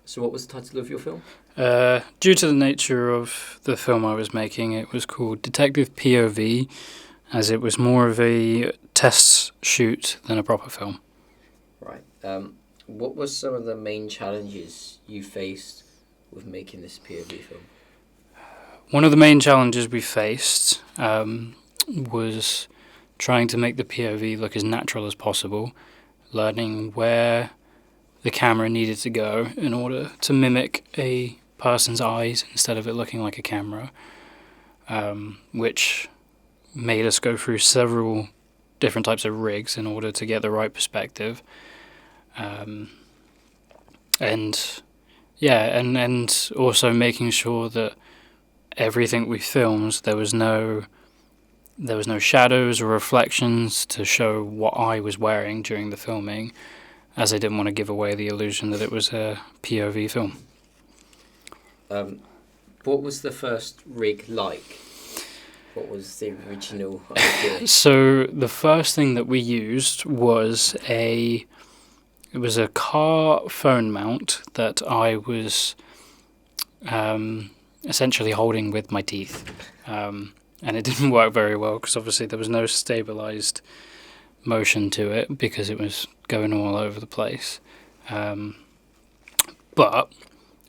So what was the title of your film? Due to the nature of the film I was making, it was called Detective POV, as it was more of a test shoot than a proper film. Right. What were some of the main challenges you faced with making this POV film? One of the main challenges we faced was trying to make the POV look as natural as possible, learning where the camera needed to go in order to mimic a person's eyes instead of it looking like a camera, which made us go through several different types of rigs in order to get the right perspective. And also making sure that everything we filmed, there was no shadows or reflections to show what I was wearing during the filming, as I didn't want to give away the illusion that it was a POV film. What was the first rig like? What was the original idea? So the first thing that we used was a car phone mount that I was essentially holding with my teeth. And it didn't work very well because obviously there was no stabilized motion to it because it was going all over the place. But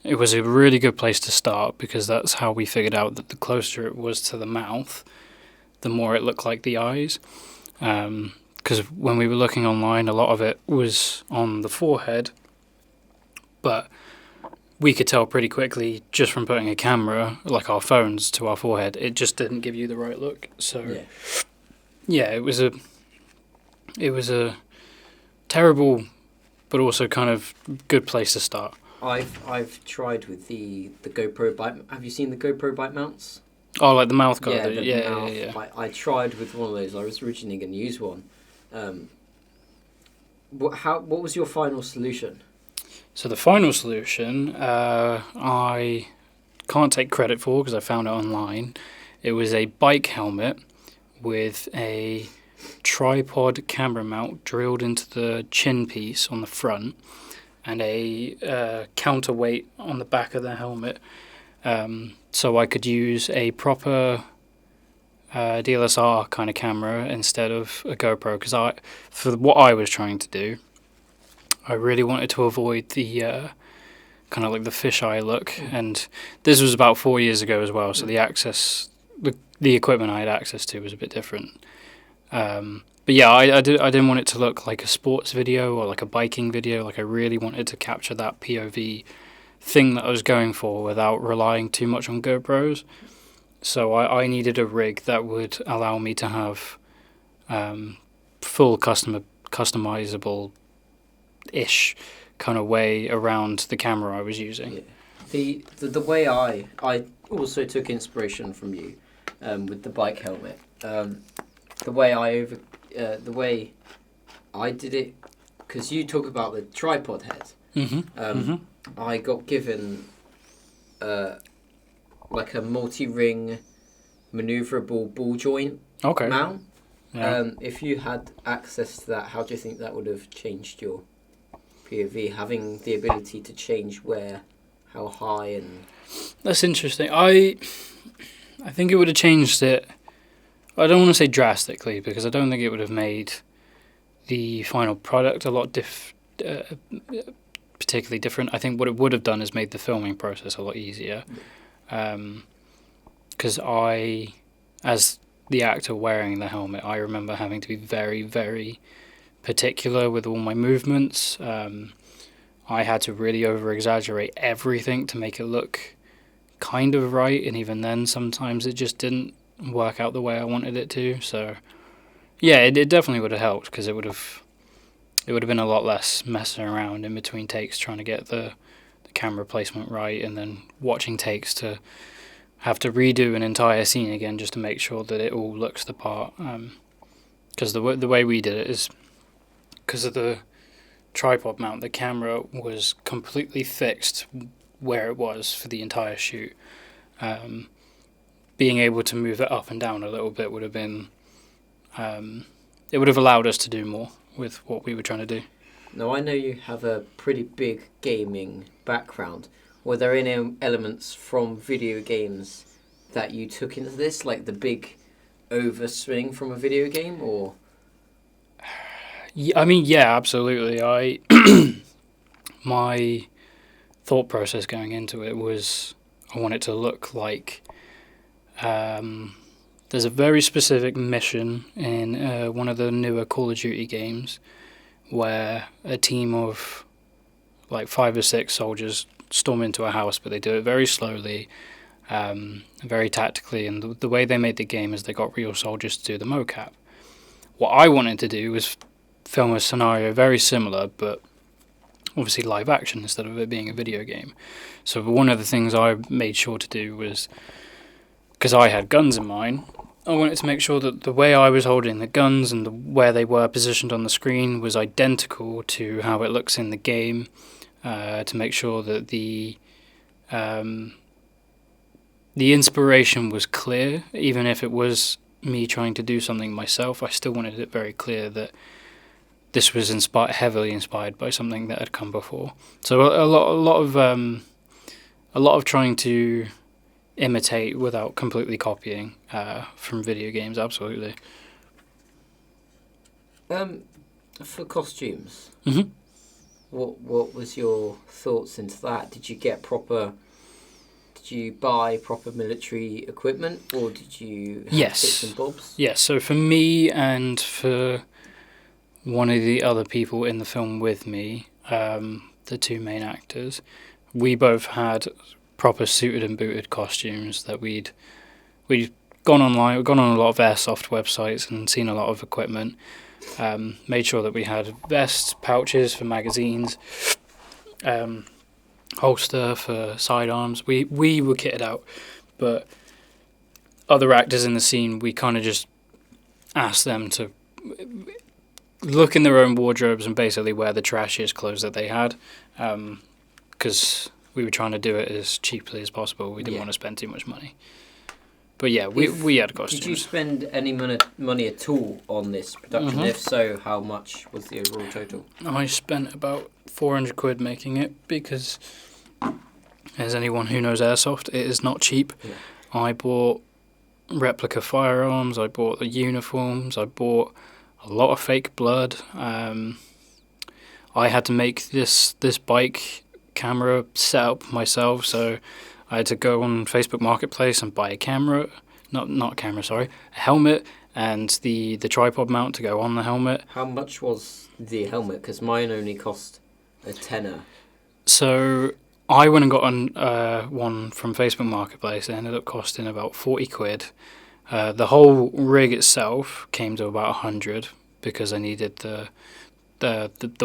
it was a really good place to start because that's how we figured out that the closer it was to the mouth, the more it looked like the eyes. Because when we were looking online, a lot of it was on the forehead, but we could tell pretty quickly just from putting a camera, like our phones, to our forehead, it just didn't give you the right look. So, yeah, it was a terrible, but also kind of good place to start. I've tried with the GoPro bike. Have you seen the GoPro bike mounts? Oh, like the mouth guard. Yeah. I tried with one of those. I was originally going to use one. What was your final solution? So the final solution, I can't take credit for because I found it online. It was a bike helmet with a tripod camera mount drilled into the chin piece on the front and a counterweight on the back of the helmet. So I could use a proper DSLR kind of camera instead of a GoPro because for what I was trying to do, I really wanted to avoid the kind of like the fisheye look, and this was about 4 years ago as well. So the equipment I had access to was a bit different. But yeah, I didn't want it to look like a sports video or like a biking video. Like I really wanted to capture that POV thing that I was going for without relying too much on GoPros. So I needed a rig that would allow me to have full customizable ish kind of way around the camera I was using. Yeah. The way I also took inspiration from you with the bike helmet. The way I did it, because you talk about the tripod head. I got given like a multi-ring maneuverable ball joint mount. Yeah. If you had access to that, how do you think that would have changed your POV, having the ability to change how high and... That's interesting. I think it would have changed it. I don't want to say drastically because I don't think it would have made the final product a lot particularly different. I think what it would have done is made the filming process a lot easier. Because as the actor wearing the helmet, I remember having to be very, very particular with all my movements. I had to really over-exaggerate everything to make it look kind of right, and even then sometimes it just didn't work out the way I wanted it to. So yeah, it definitely would have helped because it would have been a lot less messing around in between takes trying to get the camera placement right, and then watching takes to have to redo an entire scene again just to make sure that it all looks the part. Because the way we did it is because of the tripod mount, the camera was completely fixed where it was for the entire shoot. Being able to move it up and down a little bit would have been, it would have allowed us to do more with what we were trying to do. Now, I know you have a pretty big gaming background. Were there any elements from video games that you took into this, like the big overswing from a video game, or? Yeah, I mean, yeah, absolutely. My thought process going into it was I want it to look like there's a very specific mission in one of the newer Call of Duty games where a team of like 5 or 6 soldiers storm into a house, but they do it very slowly, very tactically, and the way they made the game is they got real soldiers to do the mocap. What I wanted to do was film a scenario very similar, but obviously live action instead of it being a video game. So one of the things I made sure to do was, because I had guns in mine, I wanted to make sure that the way I was holding the guns and where they were positioned on the screen was identical to how it looks in the game, to make sure that the inspiration was clear. Even if it was me trying to do something myself, I still wanted it very clear that this was heavily inspired by something that had come before. So a lot of trying to imitate without completely copying from video games, absolutely. For costumes, Mm-hmm. what was your thoughts into that? Did you buy proper military equipment, or did you have bits and bobs? Yes, so for me and for one of the other people in the film with me, the 2 main actors, we both had proper suited and booted costumes that we'd gone online, we'd gone on a lot of airsoft websites and seen a lot of equipment. Made sure that we had vests, pouches for magazines, holster for sidearms. We were kitted out, but other actors in the scene, we kind of just asked them to look in their own wardrobes and basically wear the trashiest clothes that they had, because we were trying to do it as cheaply as possible. We didn't want to spend too much money. But yeah, we had costumes. Did you spend any money at all on this production? Mm-hmm. If so, how much was the overall total? I spent about 400 quid making it because, as anyone who knows airsoft, it is not cheap. Yeah. I bought replica firearms, I bought the uniforms, I bought a lot of fake blood. I had to make this bike camera set up myself, so I had to go on Facebook Marketplace and buy a camera, a helmet, and the tripod mount to go on the helmet. How much was the helmet? Because mine only cost a tenner. So I went and got one from Facebook Marketplace. It ended up costing about 40 quid. The whole rig itself came to about 100 because I needed the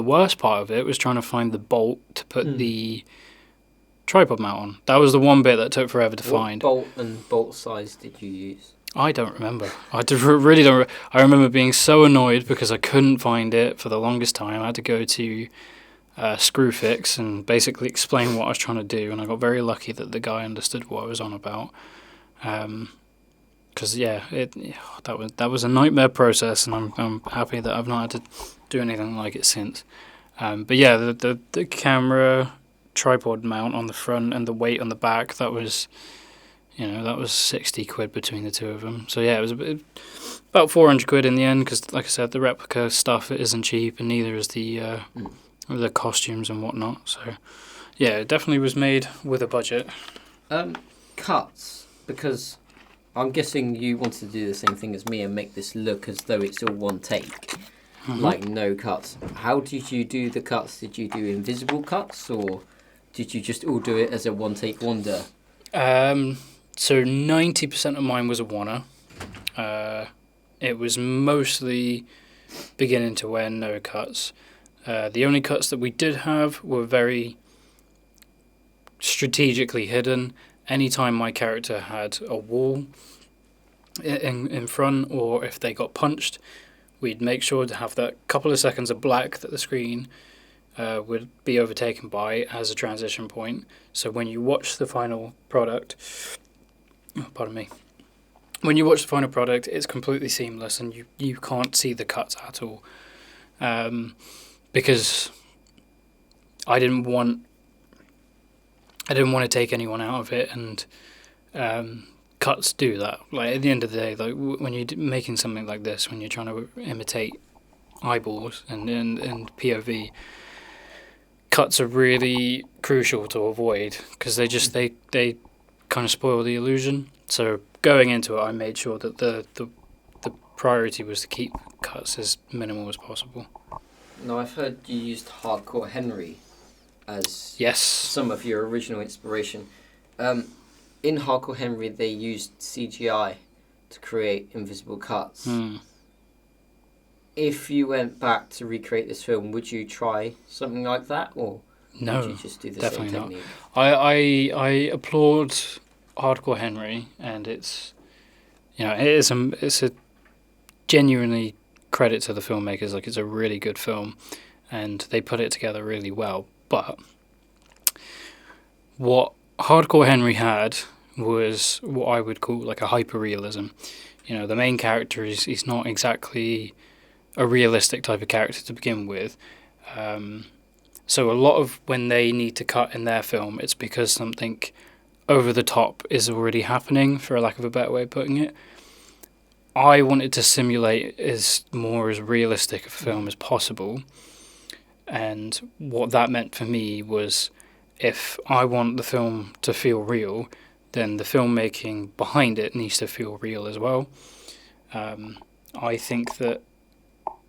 worst part of it was trying to find the bolt to put the tripod mount on. That was the one bit that took forever to find. What bolt and bolt size did you use? I don't remember. Really don't. I remember being so annoyed because I couldn't find it for the longest time. I had to go to Screwfix and basically explain what I was trying to do, and I got very lucky that the guy understood what I was on about. Because that was a nightmare process, and I'm happy that I've not had to do anything like it since. But yeah, the camera, tripod mount on the front and the weight on the back, that was 60 quid between the two of them. So yeah, it was about 400 quid in the end, because like I said, the replica stuff, it isn't cheap, and neither is the costumes and whatnot. So yeah, it definitely was made with a budget. Cuts, because I'm guessing you wanted to do the same thing as me and make this look as though it's all one take. Like no cuts. How did you do the cuts? Did you do invisible cuts, or did you just all do it as a one take wonder? So 90% of mine was a oneer. It was mostly beginning to end, no cuts. The only cuts that we did have were very strategically hidden. Anytime my character had a wall in front, or if they got punched, we'd make sure to have that couple of seconds of black that the screen would be overtaken by as a transition point. So when you watch the final product, when you watch the final product, it's completely seamless and you can't see the cuts at all. Because I didn't want to take anyone out of it, and cuts do that. Like, at the end of the day, like when you're making something like this, when you're trying to imitate eyeballs and POV, cuts are really crucial to avoid, because they kind of spoil the illusion. So going into it, I made sure that the priority was to keep cuts as minimal as possible. Now, I've heard you used Hardcore Henry as yes, some of your original inspiration. In Hardcore Henry, they used CGI to create invisible cuts. If you went back to recreate this film, would you try something like that, or no, would you just do the definitely same technique? Not. I applaud Hardcore Henry, and it's a genuinely credit to the filmmakers. Like, it's a really good film, and they put it together really well. But what Hardcore Henry had was what I would call like a hyper-realism. You know, the main character he's not exactly a realistic type of character to begin with. So a lot of when they need to cut in their film, it's because something over the top is already happening, for a lack of a better way of putting it. I wanted to simulate as realistic a film as possible. And what that meant for me was, if I want the film to feel real, then the filmmaking behind it needs to feel real as well. I think that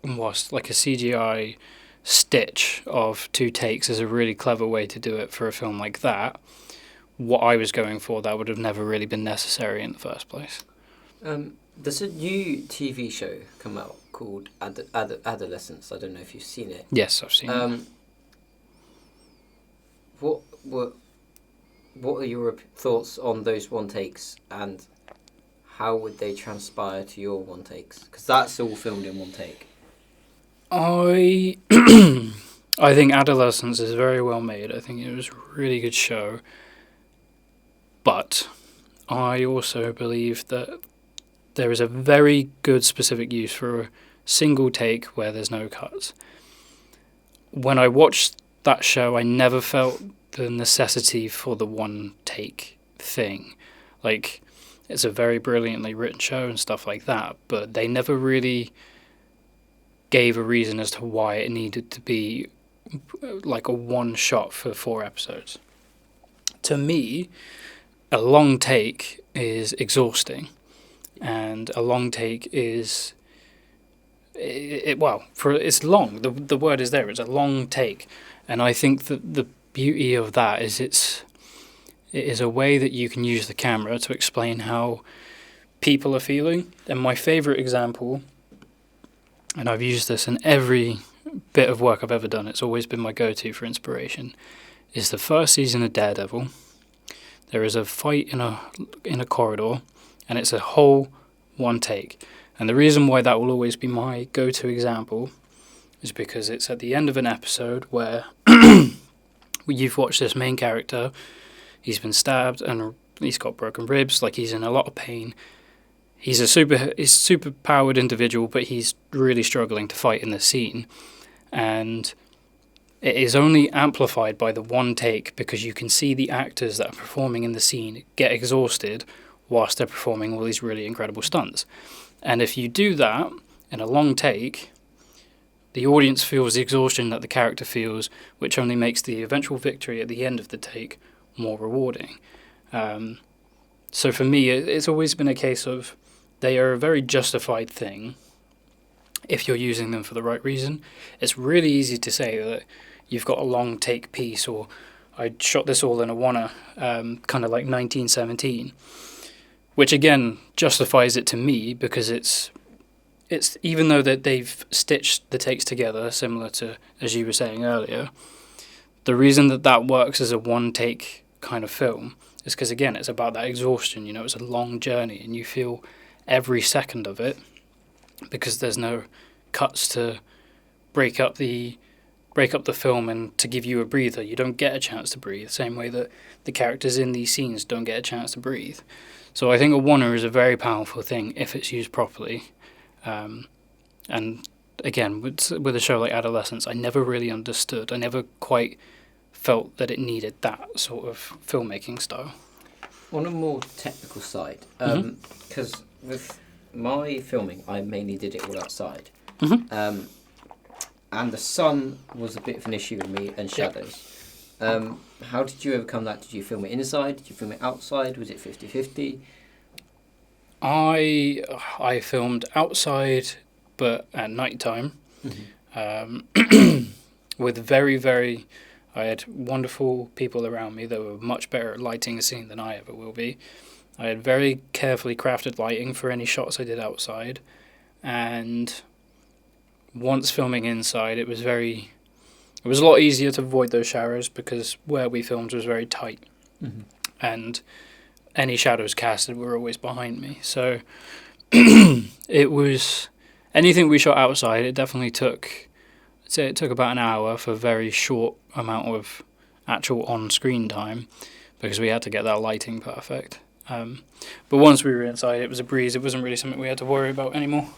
whilst like a CGI stitch of 2 takes is a really clever way to do it for a film like that, what I was going for, that would have never really been necessary in the first place. There's a new TV show come out called Adolescence. I don't know if you've seen it. Yes, I've seen it. What are your thoughts on those one takes, and how would they transpire to your one takes? Because that's all filmed in one take. I think Adolescence is very well made. I think it was a really good show. But I also believe that there is a very good specific use for a single take where there's no cuts. When I watched that show, I never felt the necessity for the one take thing. Like, it's a very brilliantly written show and stuff like that, but they never really gave a reason as to why it needed to be like a one shot for 4 episodes. To me, a long take is exhausting, and a long take is it's long. The word is there. It's a long take, and I think that the beauty of that is it is a way that you can use the camera to explain how people are feeling. And my favorite example, and I've used this in every bit of work I've ever done, it's always been my go-to for inspiration, is the first season of Daredevil. There is a fight in a corridor, and it's a whole one take. And the reason why that will always be my go-to example is because it's at the end of an episode where you've watched this main character, he's been stabbed and he's got broken ribs, like he's in a lot of pain. He's a super powered individual, but he's really struggling to fight in the scene. And it is only amplified by the one take because you can see the actors that are performing in the scene get exhausted whilst they're performing all these really incredible stunts. And if you do that in a long take, the audience feels the exhaustion that the character feels, which only makes the eventual victory at the end of the take more rewarding. So for me, it's always been a case of they are a very justified thing if you're using them for the right reason. It's really easy to say that you've got a long take piece, or I shot this all in a oneer, kind of like 1917, which again justifies it to me because it's even though that they've stitched the takes together, similar to, as you were saying earlier, the reason that works as a one take kind of film is because, again, it's about that exhaustion. You know, it's a long journey and you feel every second of it because there's no cuts to break up the film and to give you a breather. You don't get a chance to breathe, same way that the characters in these scenes don't get a chance to breathe. So I think a oneer is a very powerful thing if it's used properly. And again, with a show like Adolescence, I never really understood. I never quite felt that it needed that sort of filmmaking style. On a more technical side, because with my filming, I mainly did it all outside. And the sun was a bit of an issue with me, and shadows. How did you overcome that? Did you film it inside? Did you film it outside? Was it 50-50? I filmed outside, but at night time, with I had wonderful people around me that were much better at lighting a scene than I ever will be. I had very carefully crafted lighting for any shots I did outside, and once filming inside, it was a lot easier to avoid those showers because where we filmed was very tight, and any shadows casted were always behind me. So it was anything we shot outside. It definitely took. I'd say it took about an hour for a very short amount of actual on-screen time because we had to get that lighting perfect. But once we were inside, it was a breeze. It wasn't really something we had to worry about anymore.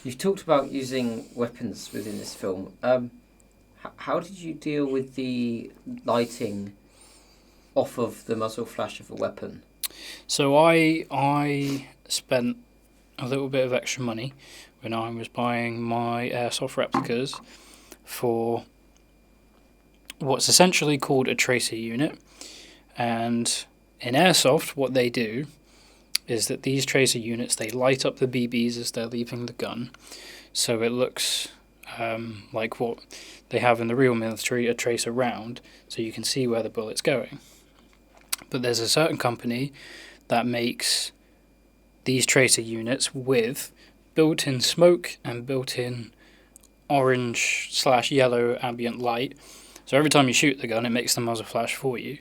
You've talked about using weapons within this film. How did you deal with the lighting off of the muzzle flash of a weapon? So I spent a little bit of extra money when I was buying my airsoft replicas for what's essentially called a tracer unit. And in airsoft, what they do is that these tracer units, they light up the BBs as they're leaving the gun. So it looks like what they have in the real military, a tracer round, so you can see where the bullet's going. But there's a certain company that makes these tracer units with built-in smoke and built-in orange/yellow ambient light. So every time you shoot the gun, it makes the muzzle flash for you.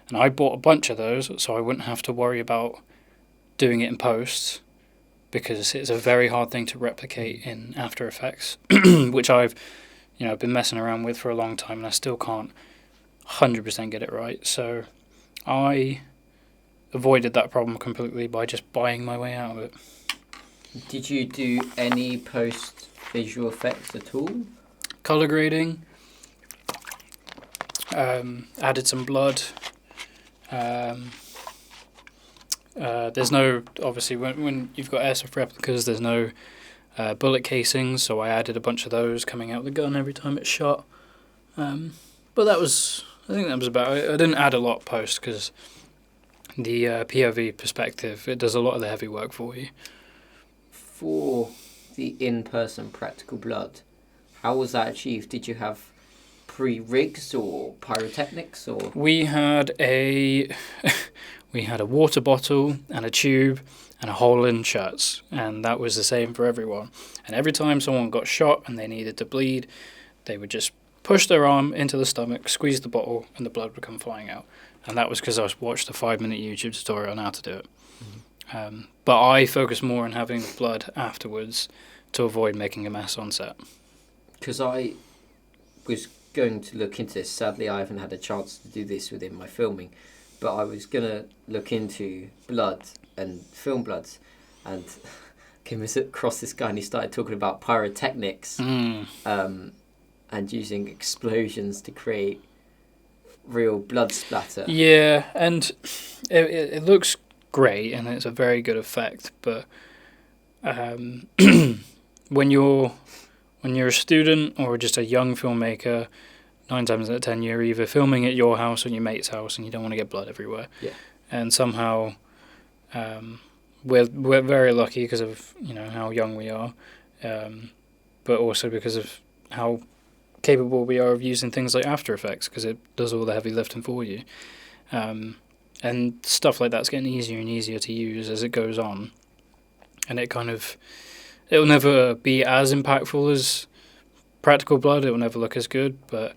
And I bought a bunch of those so I wouldn't have to worry about doing it in post, because it's a very hard thing to replicate in After Effects, which I've been messing around with for a long time and I still can't 100% get it right. So I avoided that problem completely by just buying my way out of it. Did you do any post visual effects at all? Color grading, added some blood. There's no, obviously when you've got airsoft replicas, there's no bullet casings, so I added a bunch of those coming out of the gun every time it's shot. But I think that was about it. I didn't add a lot post because the POV perspective, it does a lot of the heavy work for you. For the in-person practical blood, how was that achieved? Did you have pre-rigs or pyrotechnics or? We had a water bottle and a tube and a hole in shirts, and that was the same for everyone. And every time someone got shot and they needed to bleed, they would just push their arm into the stomach, squeeze the bottle, and the blood would come flying out. And that was because I watched a 5-minute YouTube tutorial on how to do it. But I focused more on having blood afterwards to avoid making a mess on set. Because I was going to look into this. Sadly, I haven't had a chance to do this within my filming, but I was going to look into blood and film bloods, and came across this guy and he started talking about pyrotechnics and using explosions to create real blood splatter. Yeah, and it looks great and it's a very good effect, but when you're a student or just a young filmmaker, 9 times out of 10 you're either filming at your house or your mate's house and you don't want to get blood everywhere. Yeah. And somehow we're very lucky because of how young we are, but also because of how capable we are of using things like After Effects, because it does all the heavy lifting for you. And stuff like that's getting easier and easier to use as it goes on. And it'll never be as impactful as practical blood, it will never look as good, but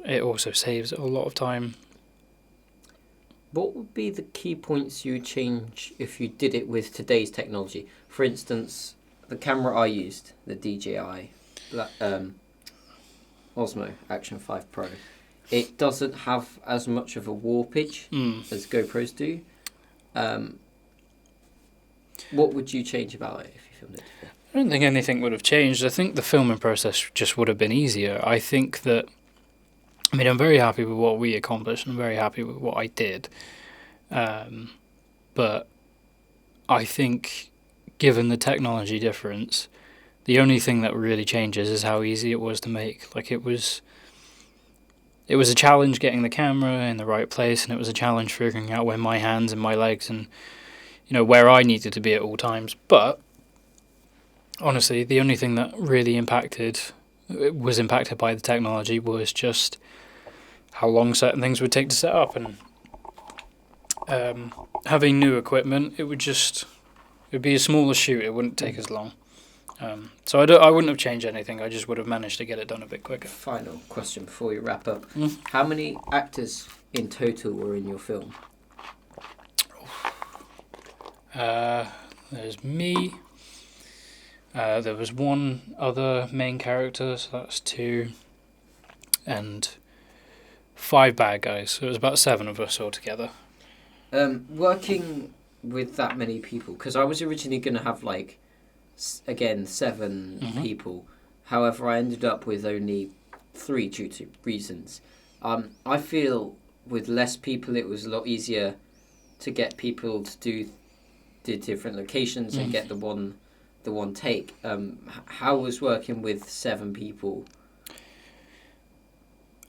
it also saves a lot of time. What would be the key points you would change if you did it with today's technology? For instance, the camera I used, the DJI Osmo Action 5 Pro, it doesn't have as much of a warpage as GoPros do. What would you change about it if you filmed it today? I don't think anything would have changed. I think the filming process just would have been easier. I think that I mean, I'm very happy with what we accomplished, and I'm very happy with what I did. But I think, given the technology difference, the only thing that really changes is how easy it was to make. Like, it was a challenge getting the camera in the right place, and it was a challenge figuring out where my hands and my legs and, where I needed to be at all times. But honestly, the only thing that really was impacted by the technology was just how long certain things would take to set up. And having new equipment, it would be a smaller shoot. It wouldn't take as long. So I wouldn't have changed anything. I just would have managed to get it done a bit quicker. Final question before we wrap up. How many actors in total were in your film? There's me. There was one other main character, so that's 2. And 5 bad guys. So it was about 7 of us all together. Working with that many people, because I was originally going to have 7 people. However, I ended up with only 3 due to reasons. I feel with less people, it was a lot easier to get people to do the different locations and get the one take. How was working with 7 people?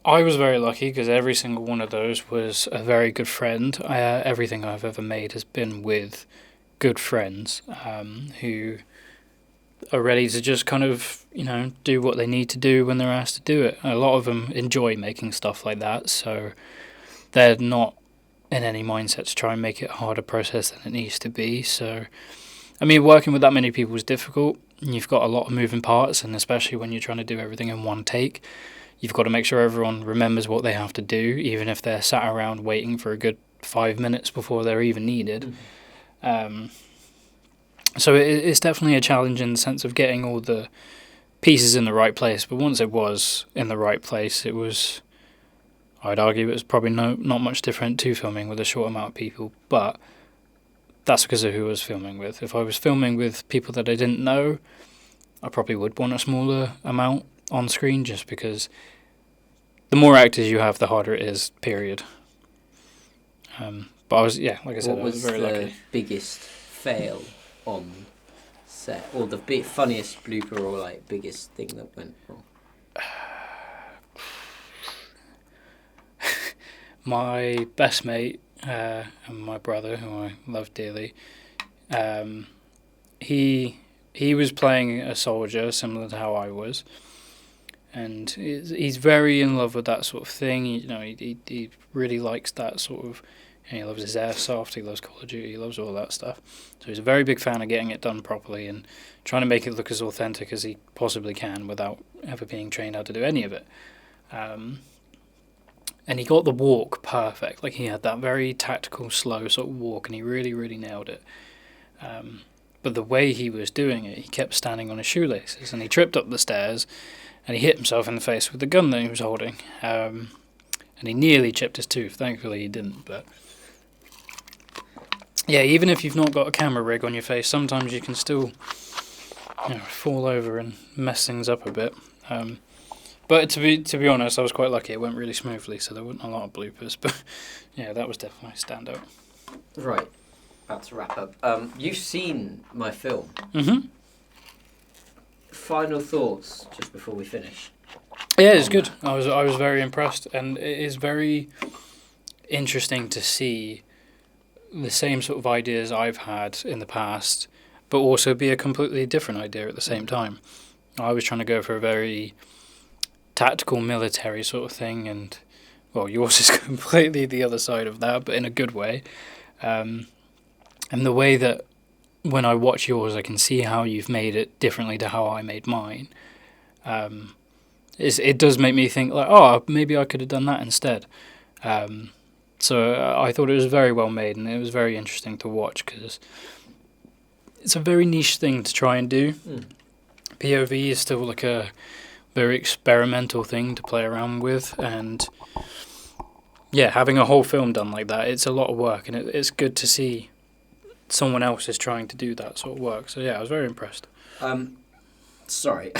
I was very lucky because every single one of those was a very good friend. Everything I've ever made has been with good friends who are ready to just kind of, do what they need to do when they're asked to do it. A lot of them enjoy making stuff like that, so they're not in any mindset to try and make it a harder process than it needs to be. So, I mean, working with that many people is difficult. You've got a lot of moving parts, and especially when you're trying to do everything in one take, you've got to make sure everyone remembers what they have to do, even if they're sat around waiting for a good 5 minutes before they're even needed. So it's definitely a challenge in the sense of getting all the pieces in the right place. But once it was in the right place, I'd argue it was probably not much different to filming with a short amount of people. But that's because of who I was filming with. If I was filming with people that I didn't know, I probably would want a smaller amount on screen, just because the more actors you have, the harder it is, period. But I was very lucky. What was the biggest fail on set, or the funniest blooper, or biggest thing that went wrong? My best mate and my brother, who I love dearly, he was playing a soldier similar to how I was, and he's very in love with that sort of thing. He really likes that sort of. And he loves his airsoft, he loves Call of Duty, he loves all that stuff. So he's a very big fan of getting it done properly and trying to make it look as authentic as he possibly can without ever being trained how to do any of it. And he got the walk perfect. He had that very tactical, slow sort of walk, and he really, really nailed it. But the way he was doing it, he kept standing on his shoelaces, and he tripped up the stairs, and he hit himself in the face with the gun that he was holding. And he nearly chipped his tooth. Thankfully he didn't, but... Yeah, even if you've not got a camera rig on your face, sometimes you can still fall over and mess things up a bit. But to be honest, I was quite lucky. It went really smoothly, so there weren't a lot of bloopers. But yeah, that was definitely a standout. Right, about to wrap up. You've seen my film. Mm-hmm. Final thoughts just before we finish. Yeah, it's good. I was very impressed, and it is very interesting to see the same sort of ideas I've had in the past, but also be a completely different idea at the same time. I was trying to go for a very tactical military sort of thing, and well, yours is completely the other side of that, but in a good way. And the way that when I watch yours, I can see how you've made it differently to how I made mine. It does make me think maybe I could have done that instead. So I thought it was very well made, and it was very interesting to watch because it's a very niche thing to try and do. POV is still a very experimental thing to play around with, and yeah, having a whole film done like that, it's a lot of work, and it's good to see someone else is trying to do that sort of work. So yeah, I was very impressed. Sorry.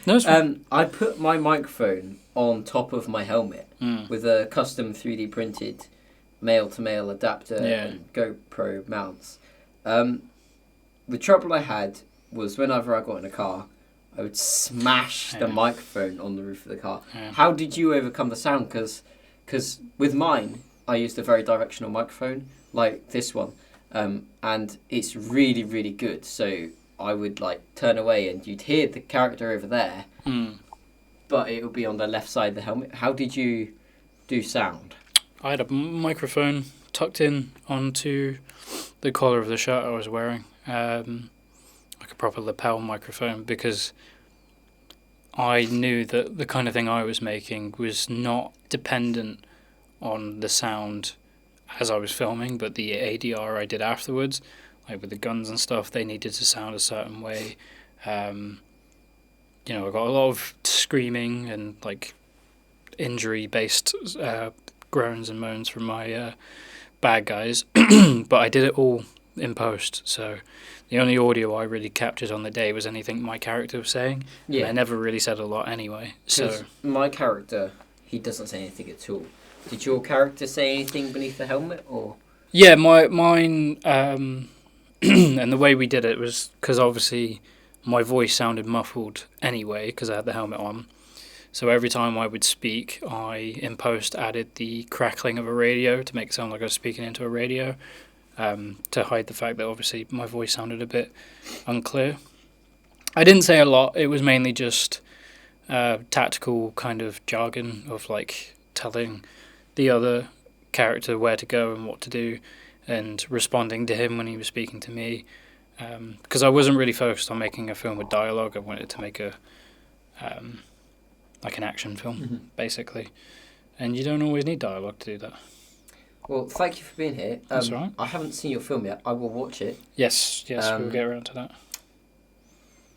No, it's fine. I put my microphone on top of my helmet with a custom 3D printed male-to-male adapter and GoPro mounts. The trouble I had was whenever I got in a car, I would smash the microphone on the roof of the car. Yeah. How did you overcome the sound? Because with mine, I used a very directional microphone, like this one, and it's really, really good. So I would like turn away and you'd hear the character over there, but it would be on the left side of the helmet. How did you do sound? I had a microphone tucked in onto the collar of the shirt I was wearing, like a proper lapel microphone, because I knew that the kind of thing I was making was not dependent on the sound as I was filming, but the ADR I did afterwards, like with the guns and stuff, they needed to sound a certain way. I got a lot of screaming and like injury-based groans and moans from my bad guys, but I did it all in post, so the only audio I really captured on the day was anything my character was saying. Yeah. And I never really said a lot anyway. So my character, he doesn't say anything at all. Did your character say anything beneath the helmet, or? Yeah, mine, and the way we did it was because obviously my voice sounded muffled anyway because I had the helmet on. So every time I would speak, I in post added the crackling of a radio to make it sound like I was speaking into a radio, to hide the fact that obviously my voice sounded a bit unclear. I didn't say a lot. It was mainly just tactical kind of jargon of like telling the other character where to go and what to do and responding to him when he was speaking to me. Because I wasn't really focused on making a film with dialogue. I wanted to make a like an action film, basically. And you don't always need dialogue to do that. Well, thank you for being here. That's all right. I haven't seen your film yet. I will watch it. Yes, we'll get around to that.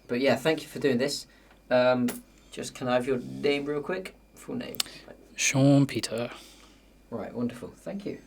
But yeah, thank you for doing this. Just can I have your name real quick? Full name. Sean Peter. Right, wonderful. Thank you.